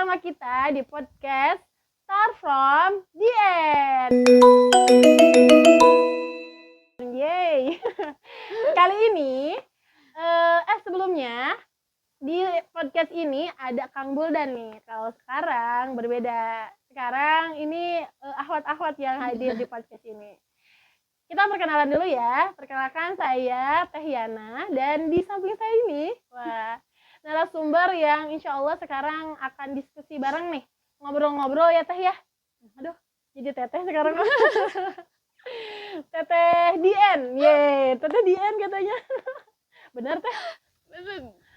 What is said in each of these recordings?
bersama kita di podcast Start From The End. Yeay. Kali ini, sebelumnya di podcast ini ada Kang Buldan nih. Kalau sekarang berbeda. Sekarang ini ahwat-ahwat yang hadir di podcast ini. Kita perkenalan dulu ya. Perkenalkan, saya Teh Yana, dan di samping saya ini, narasumber yang insya Allah sekarang akan diskusi bareng nih. Ngobrol-ngobrol ya Teh ya. Aduh, jadi Teteh sekarang. Teteh Dien. Yeay, Teteh Dien katanya. Benar Teh?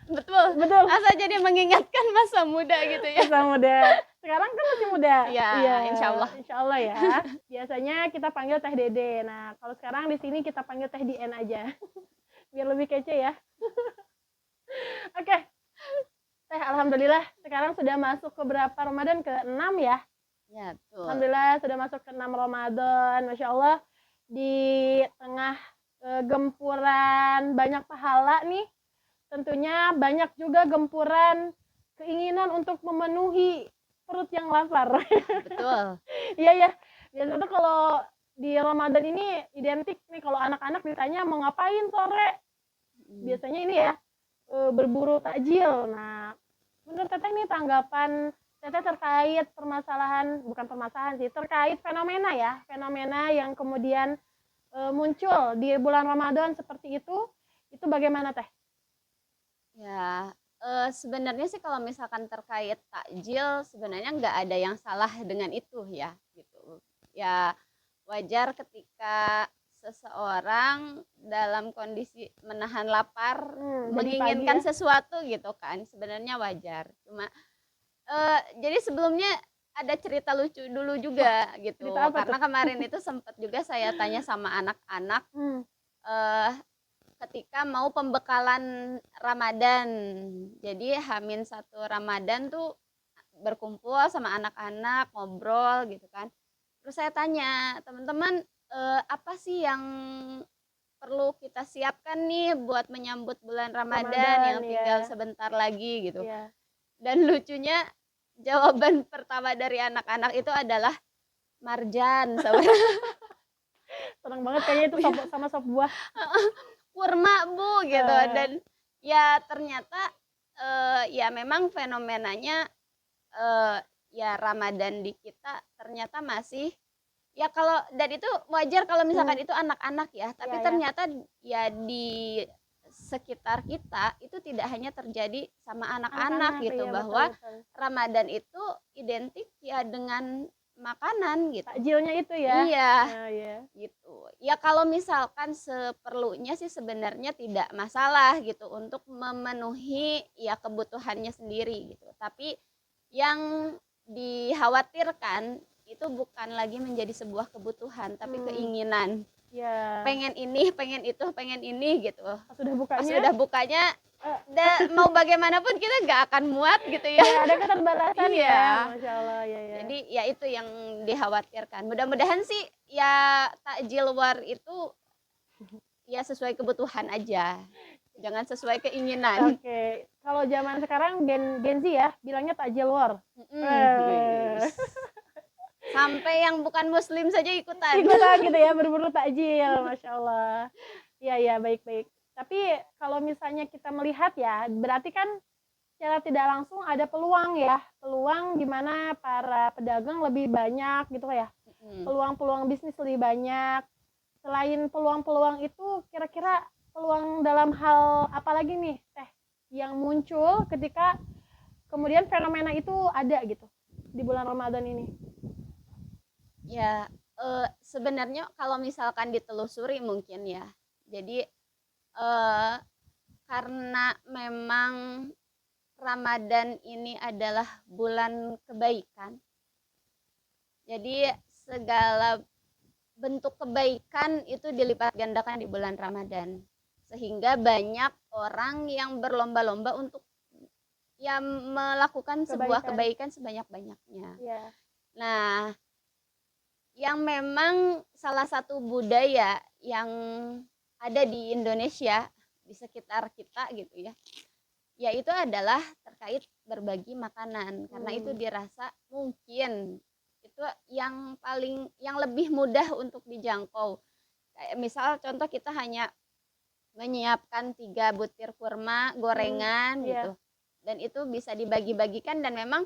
Betul. Asa jadi mengingatkan masa muda gitu ya. Masa muda. Sekarang kan masih muda. Iya, insya Allah. Insya Allah ya. Biasanya kita panggil Teh Dede. Nah, kalau sekarang di sini kita panggil Teh Dien aja. Biar lebih kece ya. Oke. Teh, alhamdulillah sekarang sudah masuk ke berapa Ramadan? Ke-6 ya? Ya, betul. Alhamdulillah sudah masuk ke 6 Ramadan. Masya Allah, di tengah gempuran banyak pahala nih, tentunya banyak juga gempuran keinginan untuk memenuhi perut yang lapar. Betul. Iya ya. Biasanya tuh kalau di Ramadan ini identik nih, kalau anak-anak ditanya mau ngapain sore, biasanya ini ya, berburu takjil. Nah, menurut Teteh nih tanggapan Teteh terkait bukan permasalahan sih, terkait fenomena yang kemudian muncul di bulan Ramadan seperti itu bagaimana Teh? Ya, sebenarnya sih kalau misalkan terkait takjil, sebenarnya nggak ada yang salah dengan itu ya, gitu. Ya, wajar ketika seseorang dalam kondisi menahan lapar, menginginkan sesuatu gitu kan, sebenarnya wajar. Cuma jadi sebelumnya ada cerita lucu dulu juga gitu, karena kemarin itu sempat juga saya tanya sama anak-anak ketika mau pembekalan Ramadan. Jadi H-1 Ramadan tuh berkumpul sama anak-anak, ngobrol gitu kan. Terus saya tanya, teman-teman, apa sih yang perlu kita siapkan nih buat menyambut bulan Ramadan yang tinggal sebentar lagi gitu. Dan lucunya jawaban pertama dari anak-anak itu adalah marjan. Senang banget kayaknya itu sama sop buah. Kurma Bu gitu. Dan ya ternyata ya memang fenomenanya ya Ramadan di kita ternyata masih ya, kalau dan itu wajar kalau misalkan itu anak-anak ya, tapi ternyata ya di sekitar kita itu tidak hanya terjadi sama anak-anak gitu, bahwa betul. Ramadan itu identik ya dengan makanan gitu. Takjilnya itu ya. Iya. Gitu. Ya kalau misalkan seperlunya sih sebenarnya tidak masalah gitu untuk memenuhi ya kebutuhannya sendiri gitu. Tapi yang dikhawatirkan itu bukan lagi menjadi sebuah kebutuhan, tapi keinginan. Pengen ini, pengen itu, pengen ini gitu. Pas sudah bukanya mau bagaimanapun kita nggak akan muat gitu ya. Ada keterbatasan ya. Masya Allah ya. Jadi ya itu yang dikhawatirkan. Mudah-mudahan sih ya takjil war itu ya sesuai kebutuhan aja, jangan sesuai keinginan. Oke. Kalau zaman sekarang Gen Z ya bilangnya takjil war. Sampai yang bukan muslim saja ikutan gitu ya, berburu takjil. Masya Allah. Iya baik-baik. Tapi kalau misalnya kita melihat ya, berarti kan secara tidak langsung ada peluang di mana para pedagang lebih banyak gitu ya. Peluang-peluang bisnis lebih banyak. Selain peluang-peluang itu, kira-kira peluang dalam hal apa lagi nih Teh yang muncul ketika kemudian fenomena itu ada gitu di bulan Ramadan ini? Ya, sebenarnya kalau misalkan ditelusuri mungkin ya. Jadi karena memang Ramadan ini adalah bulan kebaikan. Jadi segala bentuk kebaikan itu dilipat gandakan di bulan Ramadan. Sehingga banyak orang yang berlomba-lomba untuk ya melakukan sebuah kebaikan sebanyak-banyaknya. Nah, yang memang salah satu budaya yang ada di Indonesia, di sekitar kita gitu ya, yaitu adalah terkait berbagi makanan karena itu Hmm. dirasa mungkin itu yang lebih mudah untuk dijangkau. Kayak misal contoh kita hanya menyiapkan 3 butir kurma Hmm. gorengan Iya. gitu, dan itu bisa dibagi-bagikan dan memang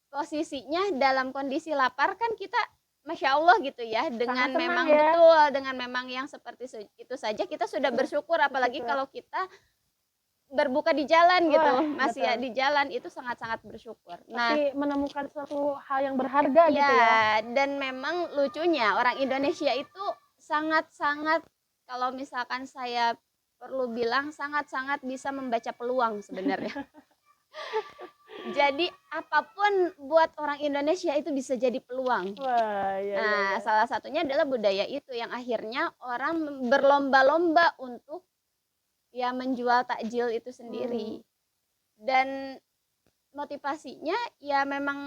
posisinya dalam kondisi lapar kan kita Masya Allah gitu ya, dengan Sangat senang memang ya. betul, dengan memang yang seperti itu saja kita sudah Sudah bersyukur, apalagi bersyukur. kalau kita berbuka di jalan gitu, Wah, masih ya betul. di jalan itu sangat-sangat bersyukur. Nah, Pasti menemukan suatu hal yang berharga gitu ya. iya, dan memang lucunya orang Indonesia itu sangat-sangat, kalau misalkan saya perlu bilang, sangat-sangat bisa membaca peluang sebenarnya. Jadi apapun buat orang Indonesia itu bisa jadi peluang. Wah, iya iya Nah, iya. salah satunya adalah budaya itu yang akhirnya orang berlomba-lomba untuk ya menjual takjil itu Hmm. sendiri. Dan motivasinya ya memang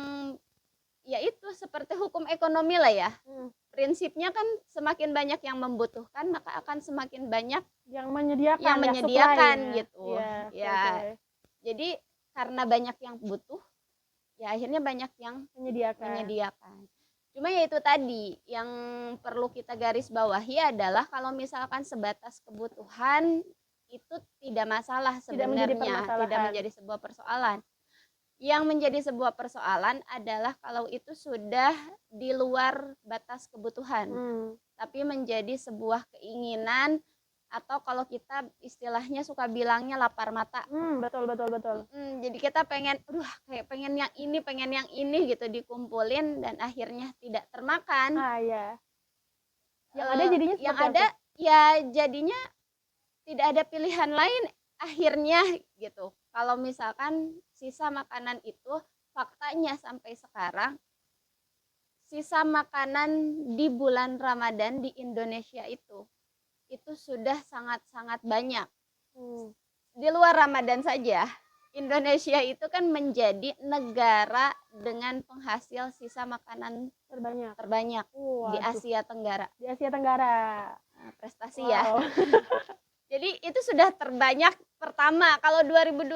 ya itu seperti hukum ekonomi lah ya. Hmm. Prinsipnya kan semakin banyak yang membutuhkan maka akan semakin banyak Yang menyediakan yang ya, menyediakan supply-nya. gitu. Iya, Ya, oke. jadi karena banyak yang butuh, ya akhirnya banyak yang Menyediakan. menyediakan. Cuma ya itu tadi yang perlu kita garis bawahi adalah kalau misalkan sebatas kebutuhan itu tidak masalah Tidak menjadi sebenarnya, tidak permasalahan. menjadi sebuah persoalan. Yang menjadi sebuah persoalan adalah kalau itu sudah di luar batas kebutuhan, Hmm. tapi menjadi sebuah keinginan atau kalau kita istilahnya suka bilangnya lapar mata. Betul betul betul. Jadi kita pengen, kayak pengen yang ini gitu dikumpulin dan akhirnya tidak termakan. Ah, iya. Yang ada jadinya Yang seperti ada apa? ya jadinya tidak ada pilihan lain akhirnya gitu. Kalau misalkan sisa makanan itu faktanya sampai sekarang sisa makanan di bulan Ramadan di Indonesia itu sudah sangat-sangat banyak. Hmm. Di luar Ramadan saja, Indonesia itu kan menjadi negara dengan penghasil sisa makanan Terbanyak. terbanyak di Waduh. Asia Tenggara. Di Asia Tenggara. Nah, prestasi ya. Wow. Jadi itu sudah terbanyak pertama. Kalau 2021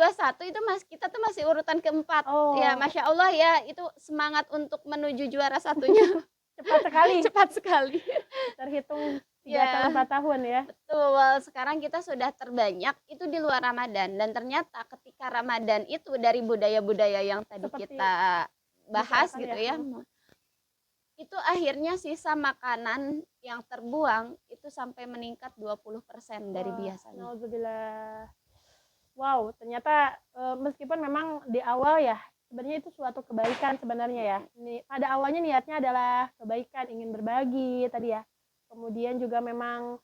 itu kita tuh masih urutan keempat. Ya, Oh, Masya Allah ya, itu semangat untuk menuju juara satunya cepat sekali. cepat sekali. Terhitung 3 tahun, Ya, 4 tahun ya. betul. Sekarang kita sudah terbanyak itu di luar Ramadan dan ternyata ketika Ramadan itu dari budaya-budaya yang tadi Seperti kita bahas bicarakan gitu ya. ya, itu akhirnya sisa makanan yang terbuang itu sampai meningkat 20% dari Wah, biasanya. nauzubillah. Wow, ternyata meskipun memang di awal ya sebenarnya itu suatu kebaikan sebenarnya ya. Pada awalnya niatnya adalah kebaikan, ingin berbagi tadi ya. Kemudian juga memang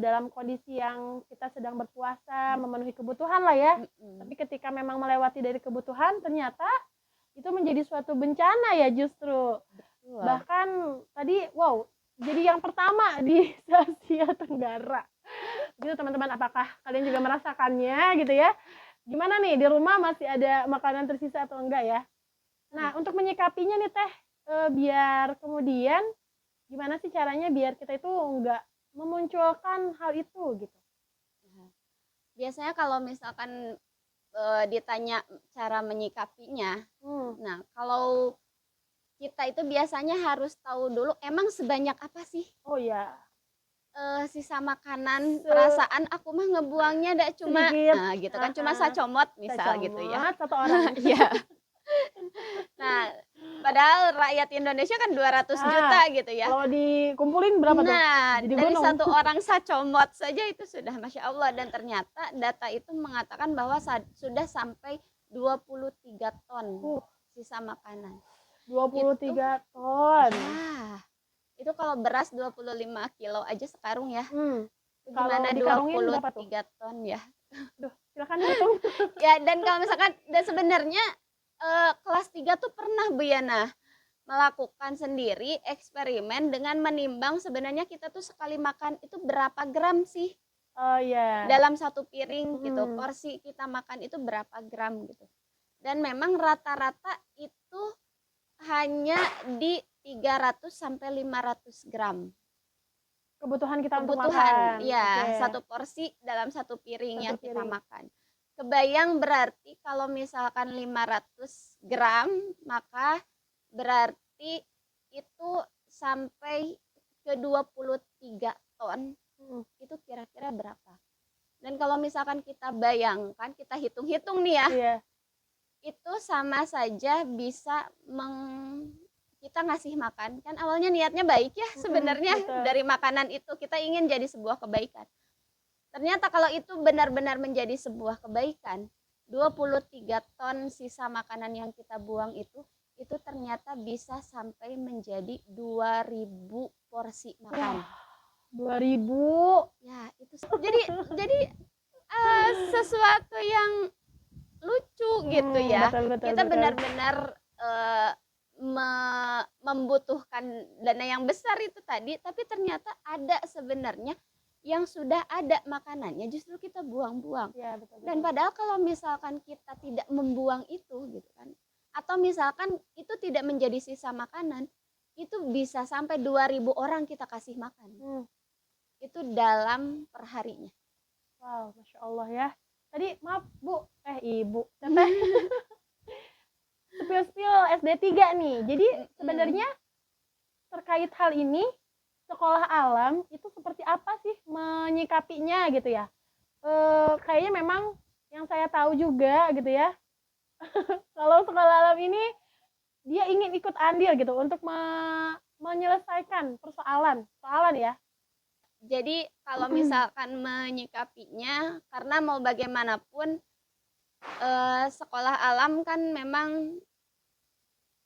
dalam kondisi yang kita sedang berpuasa, memenuhi kebutuhan lah ya. Tapi ketika memang melewati dari kebutuhan, ternyata itu menjadi suatu bencana ya justru. Betul. Bahkan tadi wow, jadi yang pertama di Asia Tenggara. Gitu teman-teman, apakah kalian juga merasakannya gitu ya? Gimana nih, di rumah masih ada makanan tersisa atau enggak ya? Nah, untuk menyikapinya nih Teh, biar kemudian gimana sih caranya biar kita itu enggak memunculkan hal itu gitu? Biasanya kalau misalkan ditanya cara menyikapinya, nah kalau kita itu biasanya harus tahu dulu emang sebanyak apa sih Oh ya, sisa makanan, perasaan aku mah ngebuangnya ndak cuma sedikit. gitu kan, cuma sacomot misal gitu ya. Satu orang. Iya. Nah, padahal rakyat Indonesia kan 200 juta gitu ya. Kalau dikumpulin berapa tuh? Nah, Jadi dari gunung. satu orang sacomot saja itu sudah Masya Allah, dan ternyata data itu mengatakan bahwa sudah sampai 23 ton sisa makanan. 23 ton. Nah, itu kalau beras 25 kilo aja sekarung ya. Kalau Gimana dikarungin berapa tuh? 23 ton ya. Duh, silakan dihitung. Ya, dan kalau misalkan dan sebenarnya kelas 3 tuh pernah Bu Yana melakukan sendiri eksperimen dengan menimbang sebenarnya kita tuh sekali makan itu berapa gram sih Oh iya. dalam satu piring gitu. Porsi kita makan itu berapa gram gitu. Dan memang rata-rata itu hanya di 300 sampai 500 gram. Kebutuhan kita untuk makan. Ya, satu porsi dalam satu piring yang kita makan. kebayang berarti kalau misalkan 500 gram, maka berarti itu sampai ke 23 ton, itu kira-kira berapa? Dan kalau misalkan kita bayangkan, kita hitung-hitung nih ya, Iya. itu sama saja bisa kita ngasih makan, kan awalnya niatnya baik ya sebenarnya Betul. dari makanan itu kita ingin jadi sebuah kebaikan. Ternyata kalau itu benar-benar menjadi sebuah kebaikan, 23 ton sisa makanan yang kita buang itu ternyata bisa sampai menjadi 2000 porsi makan. 2000. Ya, itu jadi sesuatu yang lucu gitu ya. Betul, Kita betul. benar-benar membutuhkan dana yang besar itu tadi, tapi ternyata ada sebenarnya yang sudah ada makanannya justru kita buang-buang. Ya, betul. Dan padahal kalau misalkan kita tidak membuang itu gitu kan, atau misalkan itu tidak menjadi sisa makanan, itu bisa sampai 2000 orang kita kasih makan. Itu dalam perharinya. Wow, Masya Allah ya. Tadi maaf Bu, Ibu, Teteh. Spill SD 3 nih. Jadi sebenarnya terkait hal ini, sekolah alam itu seperti apa sih menyikapinya gitu ya? Kayaknya memang yang saya tahu juga gitu ya. Kalau sekolah alam ini dia ingin ikut andil gitu untuk menyelesaikan persoalan ya. Jadi kalau misalkan menyikapinya, karena mau bagaimanapun sekolah alam kan memang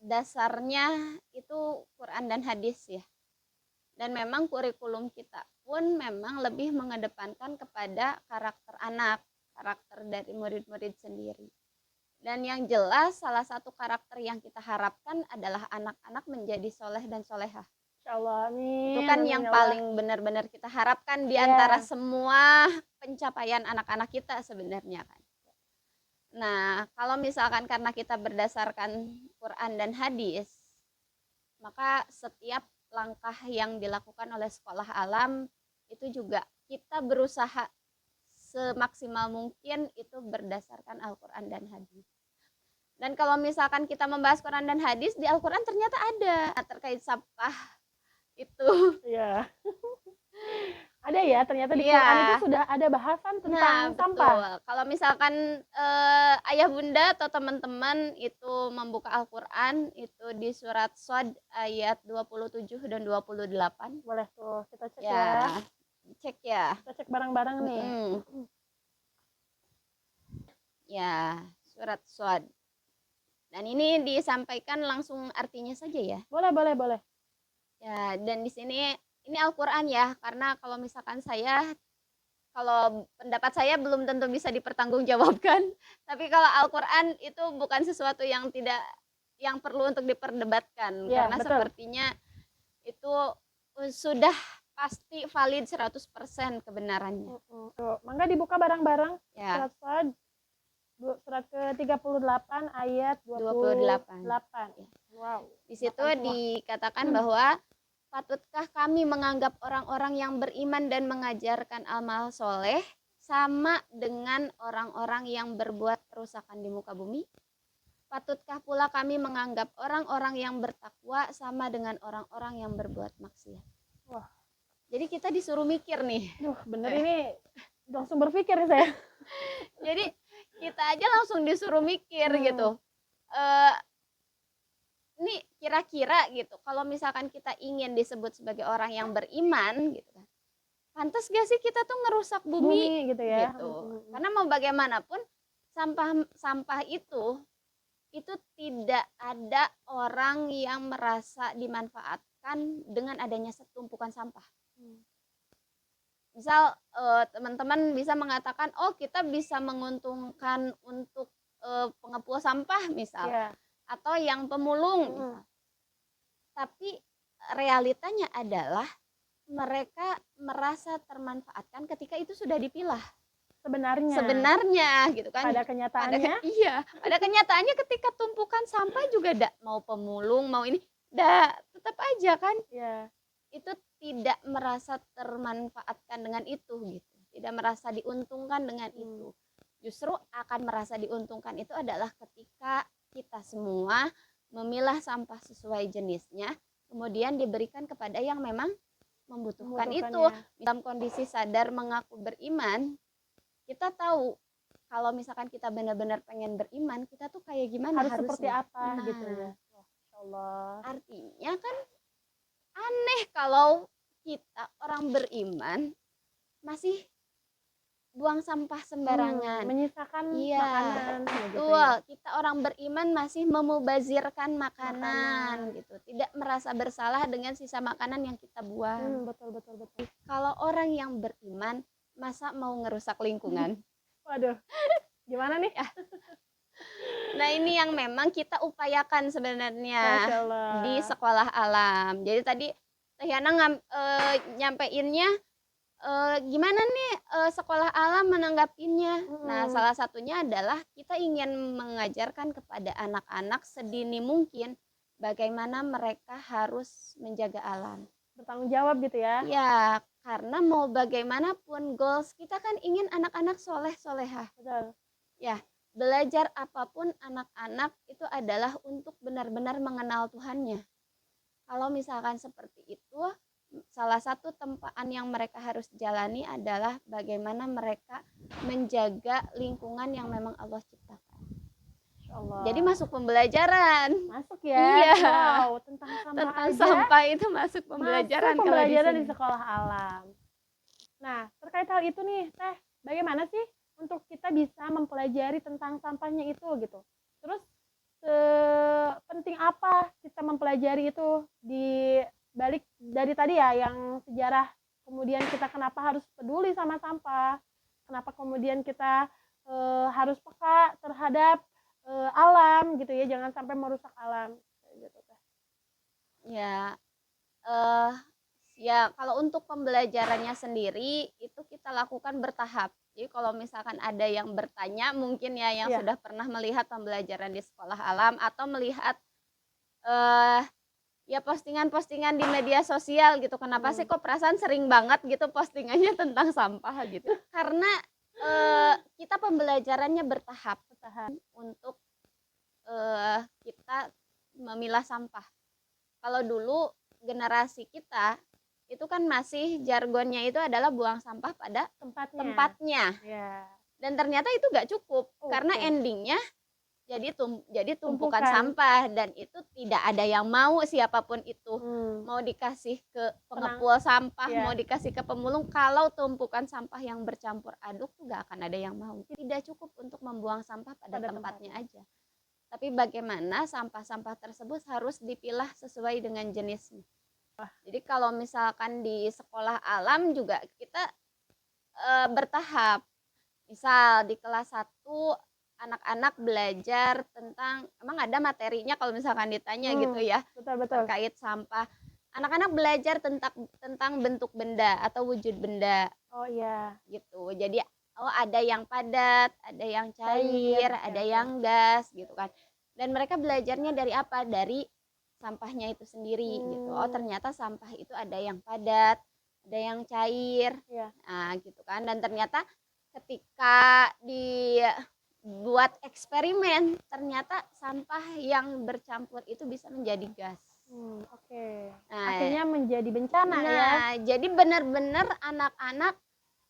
dasarnya itu Quran dan hadis ya. Dan memang kurikulum kita pun memang lebih mengedepankan kepada karakter anak, karakter dari murid-murid sendiri. Dan yang jelas salah satu karakter yang kita harapkan adalah anak-anak menjadi soleh dan solehah. Insyaallah, amin. Itu kan yang paling benar-benar kita harapkan di antara semua pencapaian anak-anak kita sebenarnya kan. Nah, kalau misalkan karena kita berdasarkan Quran dan hadis, maka setiap langkah yang dilakukan oleh sekolah alam itu juga kita berusaha semaksimal mungkin itu berdasarkan Al-Quran dan hadis. Dan kalau misalkan kita membahas Quran dan hadis, di Al-Quran ternyata ada terkait sampah itu. Iya. Ada ya, ternyata di Quran itu sudah ada bahasan tentang sampah. Betul. Kalau misalkan ayah bunda atau teman-teman itu membuka Al-Quran itu di surat Shad ayat 27 dan 28. Boleh tuh kita cek ya. Cek ya. Kita cek bareng-bareng nih. Ya, surat Shad. Dan ini disampaikan langsung artinya saja ya. Boleh. Ya, dan di sini ini Al-Quran ya, karena kalau misalkan kalau pendapat saya belum tentu bisa dipertanggungjawabkan, tapi kalau Al-Quran itu bukan sesuatu yang perlu untuk diperdebatkan, ya, karena betul. Sepertinya itu sudah pasti valid 100% kebenarannya. Mangga dibuka bareng-bareng. Ya. Surat ke-38 ayat 28. Ya. Wow. Di situ dikatakan bahwa patutkah kami menganggap orang-orang yang beriman dan mengajarkan amal soleh sama dengan orang-orang yang berbuat kerusakan di muka bumi? Patutkah pula kami menganggap orang-orang yang bertakwa sama dengan orang-orang yang berbuat maksiat? Wah. Jadi kita disuruh mikir nih. Bener ini langsung berpikir saya. Jadi kita aja langsung disuruh mikir gitu. Ini kira-kira gitu, kalau misalkan kita ingin disebut sebagai orang yang beriman gitu kan, pantas gak sih kita tuh ngerusak bumi gitu ya gitu. Karena mau bagaimanapun sampah itu tidak ada orang yang merasa dimanfaatkan dengan adanya setumpukan sampah. Misal teman-teman bisa mengatakan, oh kita bisa menguntungkan untuk pengepul sampah misal. Yeah. Atau yang pemulung misal. Tapi realitanya adalah mereka merasa termanfaatkan ketika itu sudah dipilah. Sebenarnya gitu kan. Pada kenyataannya? Pada kenyataannya ketika tumpukan sampah juga mau pemulung, mau ini, tetap aja kan. Yeah. Itu tidak merasa termanfaatkan dengan itu gitu. Tidak merasa diuntungkan dengan itu. Justru akan merasa diuntungkan itu adalah ketika kita semua memilah sampah sesuai jenisnya, kemudian diberikan kepada yang memang membutuhkan itu. Membutuhkannya. Dalam kondisi sadar mengaku beriman, kita tahu kalau misalkan kita benar-benar pengen beriman, kita tuh kayak gimana Harus seperti harusnya. apa gitu ya. Nah, Wah, Masya Allah. artinya kan aneh kalau kita orang beriman masih buang sampah sembarangan. Menyisakan Iya, makanan ya gitu betul. ya. Kita orang beriman masih memubazirkan Makanan. makanan gitu. Tidak merasa bersalah dengan sisa makanan yang kita buang. Betul betul betul. Kalau orang yang beriman, masa mau ngerusak lingkungan? Waduh, gimana nih? Ya. Nah, ini yang memang kita upayakan Masya sebenarnya di Allah. sekolah alam. Jadi tadi Teh Yana nyampeinnya gimana nih sekolah alam menanggapinya. Nah, Mm-mm. salah satunya adalah kita ingin mengajarkan kepada anak-anak sedini mungkin bagaimana mereka harus menjaga alam. Bertanggung jawab gitu ya. Ya, karena mau bagaimanapun goals kita kan ingin anak-anak soleh-solehah. Betul. Ya, belajar apapun anak-anak itu adalah untuk benar-benar mengenal Tuhannya. Kalau misalkan seperti itu, salah satu tempaan yang mereka harus jalani adalah bagaimana mereka menjaga lingkungan yang memang Allah ciptakan. Masya Allah. Jadi masuk pembelajaran. Masuk ya. Iya. Wow, tentang sampah Tentang aja. sampah itu masuk pembelajaran Masuk kalau pembelajaran di di sini. sekolah alam. Nah, terkait hal itu nih, Teh, bagaimana sih untuk kita bisa mempelajari tentang sampahnya itu gitu? Terus penting apa kita mempelajari itu di balik dari tadi ya yang sejarah, kemudian kita kenapa harus peduli sama sampah, kenapa kemudian kita harus peka terhadap alam gitu ya, jangan sampai merusak alam gitu, Teh. Ya, eh ya kalau untuk pembelajarannya sendiri itu kita lakukan bertahap. Jadi kalau misalkan ada yang bertanya mungkin ya yang Iya. sudah pernah melihat pembelajaran di sekolah alam atau melihat eh ya postingan-postingan di media sosial gitu. Kenapa sih kok perasaan sering banget gitu postingannya tentang sampah gitu? Karena kita pembelajarannya bertahap Bertahan. untuk kita memilah sampah. Kalau dulu generasi kita itu kan masih jargonnya itu adalah buang sampah pada tempatnya. Ya. Dan ternyata itu gak cukup karena Oke. endingnya jadi tumpukan Tumpukan. sampah dan itu tidak ada yang mau siapapun itu. Mau dikasih ke pengepul sampah, Iya. mau dikasih ke pemulung, kalau tumpukan sampah yang bercampur aduk tuh gak akan ada yang mau. Tidak cukup untuk membuang sampah pada tempatnya aja. Tapi bagaimana sampah-sampah tersebut harus dipilah sesuai dengan jenisnya. Jadi kalau misalkan di sekolah alam juga kita bertahap. Misal di kelas 1 anak-anak belajar tentang, emang ada materinya kalau misalkan ditanya gitu ya, Betul. terkait sampah. Anak-anak belajar tentang bentuk benda atau wujud benda Oh iya. gitu. Jadi ada yang padat, ada yang cair, ada yang gas gitu kan. Dan mereka belajarnya dari apa? Dari sampahnya itu sendiri gitu. Oh ternyata sampah itu ada yang padat, ada yang cair. Iya. Nah gitu kan. Dan ternyata ketika dibuat eksperimen, ternyata sampah yang bercampur itu bisa menjadi gas. Oke. Nah, akhirnya menjadi bencana ya. Nah, jadi benar-benar anak-anak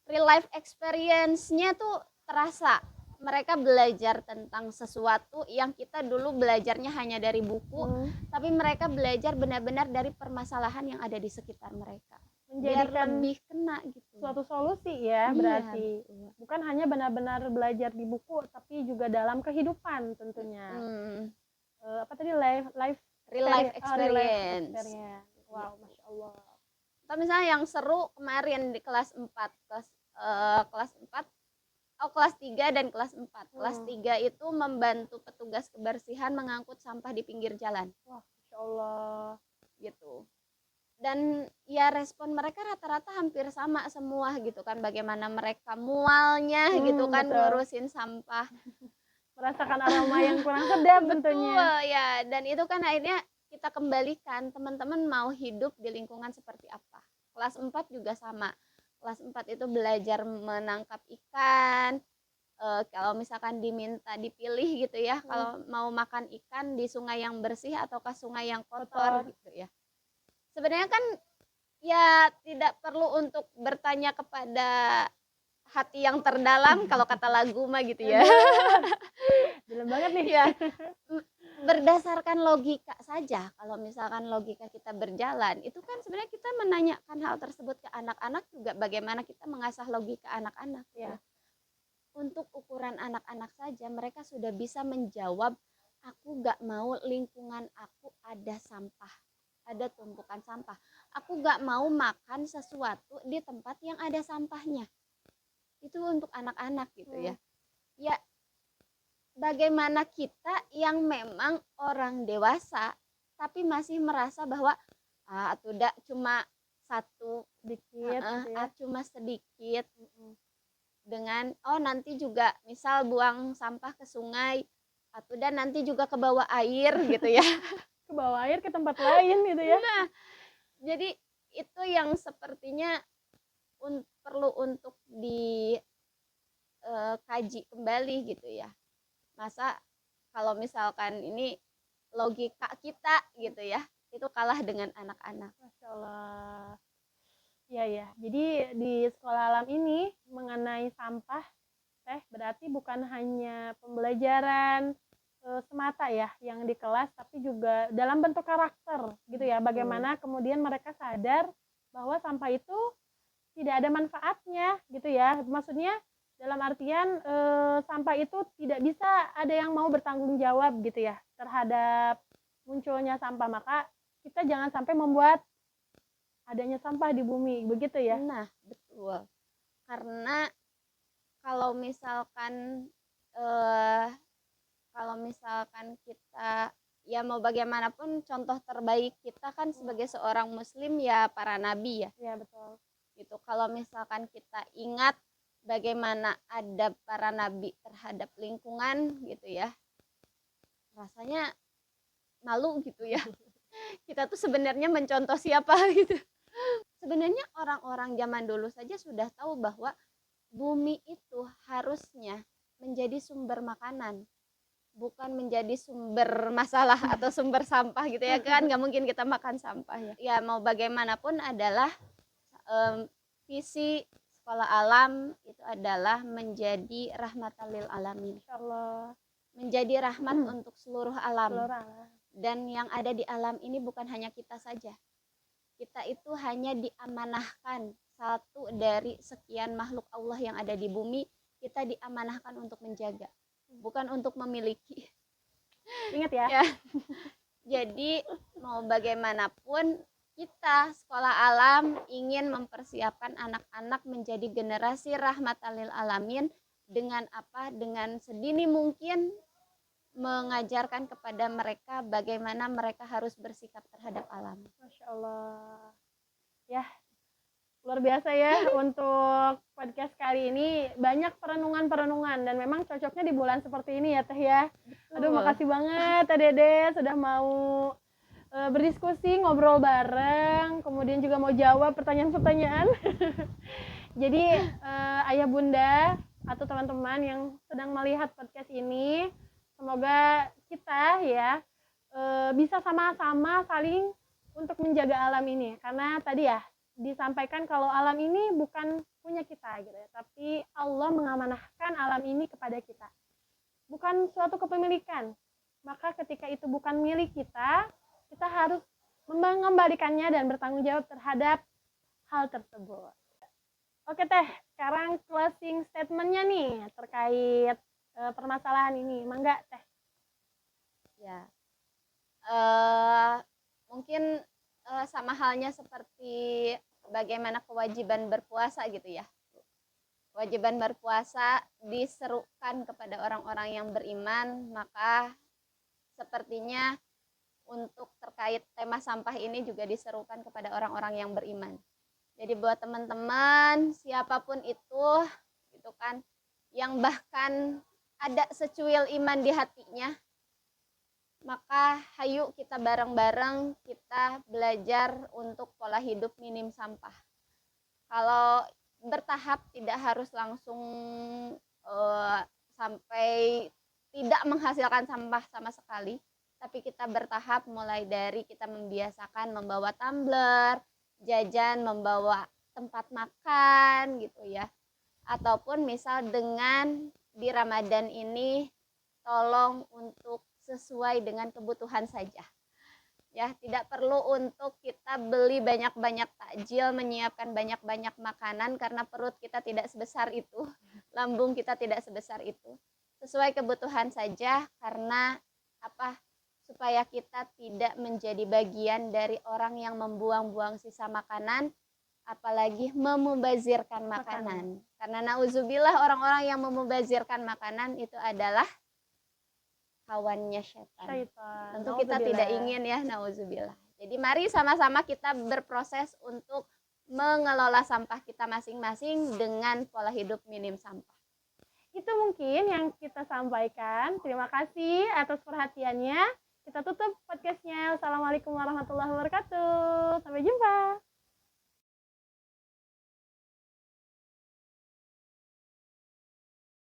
real life experience-nya tuh terasa. Mereka belajar tentang sesuatu yang kita dulu belajarnya hanya dari buku, tapi mereka belajar benar-benar dari permasalahan yang ada di sekitar mereka. Biar Menjadikan lebih kena gitu. suatu solusi ya, Iya, berarti. betul. Bukan hanya benar-benar belajar di buku, tapi juga dalam kehidupan tentunya. Apa tadi Real life experience. Wow, Masya Allah. Atau misalnya yang seru kemarin di kelas 4, kelas 3 dan kelas 4. Kelas 3 itu membantu petugas kebersihan mengangkut sampah di pinggir jalan. Wah, Masya Allah. Gitu. Dan ya respon mereka rata-rata hampir sama semua gitu kan, bagaimana mereka mualnya gitu kan, Betul. ngurusin sampah. Merasakan aroma yang kurang sedap tentunya. Betul ya, dan itu kan akhirnya kita kembalikan teman-teman mau hidup di lingkungan seperti apa. Kelas 4 juga sama. Kelas 4 itu belajar menangkap ikan, kalau misalkan diminta dipilih gitu ya, kalau mau makan ikan di sungai yang bersih ataukah sungai yang kotor Kotor. gitu ya. Sebenarnya kan ya tidak perlu untuk bertanya kepada hati yang terdalam kalau kata lagu mah gitu ya. Dalam banget nih. Ya, berdasarkan logika saja, kalau misalkan logika kita berjalan, itu kan sebenarnya kita menanyakan hal tersebut ke anak-anak juga bagaimana kita mengasah logika anak-anak gitu Ya. ya. Untuk ukuran anak-anak saja mereka sudah bisa menjawab, aku gak mau lingkungan aku ada sampah, ada tumpukan sampah. Aku gak mau makan sesuatu di tempat yang ada sampahnya. Itu untuk anak-anak gitu ya. Ya, bagaimana kita yang memang orang dewasa tapi masih merasa bahwa atuh da cuma satu, Sedikit gitu ya. cuma sedikit, dengan nanti juga misal buang sampah ke sungai atau dan nanti juga ke bawah air gitu ya. Ke bawah air, ke tempat lain gitu ya. Nah, jadi itu yang sepertinya perlu untuk dikaji kembali gitu ya. Masa kalau misalkan ini logika kita gitu ya, itu kalah dengan anak-anak. Masya Allah. Iya ya. Jadi di sekolah alam ini mengenai sampah teh berarti bukan hanya pembelajaran semata ya yang di kelas, tapi juga dalam bentuk karakter gitu ya. Bagaimana kemudian mereka sadar bahwa sampah itu tidak ada manfaatnya gitu ya. Maksudnya dalam artian sampah itu tidak bisa ada yang mau bertanggung jawab gitu ya terhadap munculnya sampah. Maka kita jangan sampai membuat adanya sampah di bumi, begitu ya? Nah, betul. Karena kalau misalkan eh kalau misalkan kita ya mau bagaimanapun contoh terbaik kita kan sebagai seorang muslim ya para nabi ya. Iya, betul. Gitu. Kalau misalkan kita ingat bagaimana adab para nabi terhadap lingkungan gitu ya. Rasanya malu gitu ya. Kita tuh sebenarnya mencontoh siapa gitu. Sebenarnya orang-orang zaman dulu saja sudah tahu bahwa bumi itu harusnya menjadi sumber makanan, bukan menjadi sumber masalah atau sumber sampah gitu ya kan. Nggak mungkin kita makan sampah ya. Ya mau bagaimanapun adalah visi sekolah alam itu adalah menjadi rahmatan lil alamin. Insyaallah. Menjadi rahmat untuk seluruh alam. Seluruh alam. Dan yang ada di alam ini bukan hanya kita saja. Kita itu hanya diamanahkan satu dari sekian makhluk Allah yang ada di bumi, kita diamanahkan untuk menjaga, bukan untuk memiliki. Ingat ya. Ya. Jadi mau bagaimanapun kita sekolah alam ingin mempersiapkan anak-anak menjadi generasi rahmatan lil alamin dengan apa? Dengan sedini mungkin mengajarkan kepada mereka bagaimana mereka harus bersikap terhadap alam. Masya Allah. Ya, luar biasa ya untuk podcast kali ini. Banyak perenungan-perenungan dan memang cocoknya di bulan seperti ini ya Teh ya. Aduh, makasih banget Teh Dede sudah mau berdiskusi, ngobrol bareng, kemudian juga mau jawab pertanyaan-pertanyaan. Jadi ayah bunda atau teman-teman yang sedang melihat podcast ini, semoga kita ya bisa sama-sama saling untuk menjaga alam ini. Karena tadi ya disampaikan kalau alam ini bukan punya kita gitu ya, tapi Allah mengamanahkan alam ini kepada kita. Bukan suatu kepemilikan. Maka ketika itu bukan milik kita, kita harus mengembalikannya dan bertanggung jawab terhadap hal tersebut. Oke Teh, sekarang closing statementnya nih terkait permasalahan ini. Mangga Teh. Ya, mungkin sama halnya seperti bagaimana kewajiban berpuasa gitu ya. Kewajiban berpuasa diserukan kepada orang-orang yang beriman, maka sepertinya untuk terkait tema sampah ini juga diserukan kepada orang-orang yang beriman. Jadi buat teman-teman siapapun itu gitu kan yang bahkan ada secuil iman di hatinya, maka hayu kita bareng-bareng kita belajar untuk pola hidup minim sampah. Kalau bertahap, tidak harus langsung sampai tidak menghasilkan sampah sama sekali, tapi kita bertahap mulai dari kita membiasakan membawa tumbler, jajan membawa tempat makan gitu ya. Ataupun misal dengan di Ramadan ini tolong untuk sesuai dengan kebutuhan saja. Ya, tidak perlu untuk kita beli banyak-banyak takjil, menyiapkan banyak-banyak makanan karena perut kita tidak sebesar itu, lambung kita tidak sebesar itu. Sesuai kebutuhan saja karena apa? Supaya kita tidak menjadi bagian dari orang yang membuang-buang sisa makanan, apalagi memubazirkan makanan. Karena nauzubillah orang-orang yang memubazirkan makanan itu adalah kawannya setan. Tentu kita tidak ingin ya, nauzubillah. Jadi mari sama-sama kita berproses untuk mengelola sampah kita masing-masing dengan pola hidup minim sampah. Itu mungkin yang kita sampaikan. Terima kasih atas perhatiannya. Kita tutup podcastnya. Wassalamualaikum warahmatullahi wabarakatuh. Sampai jumpa.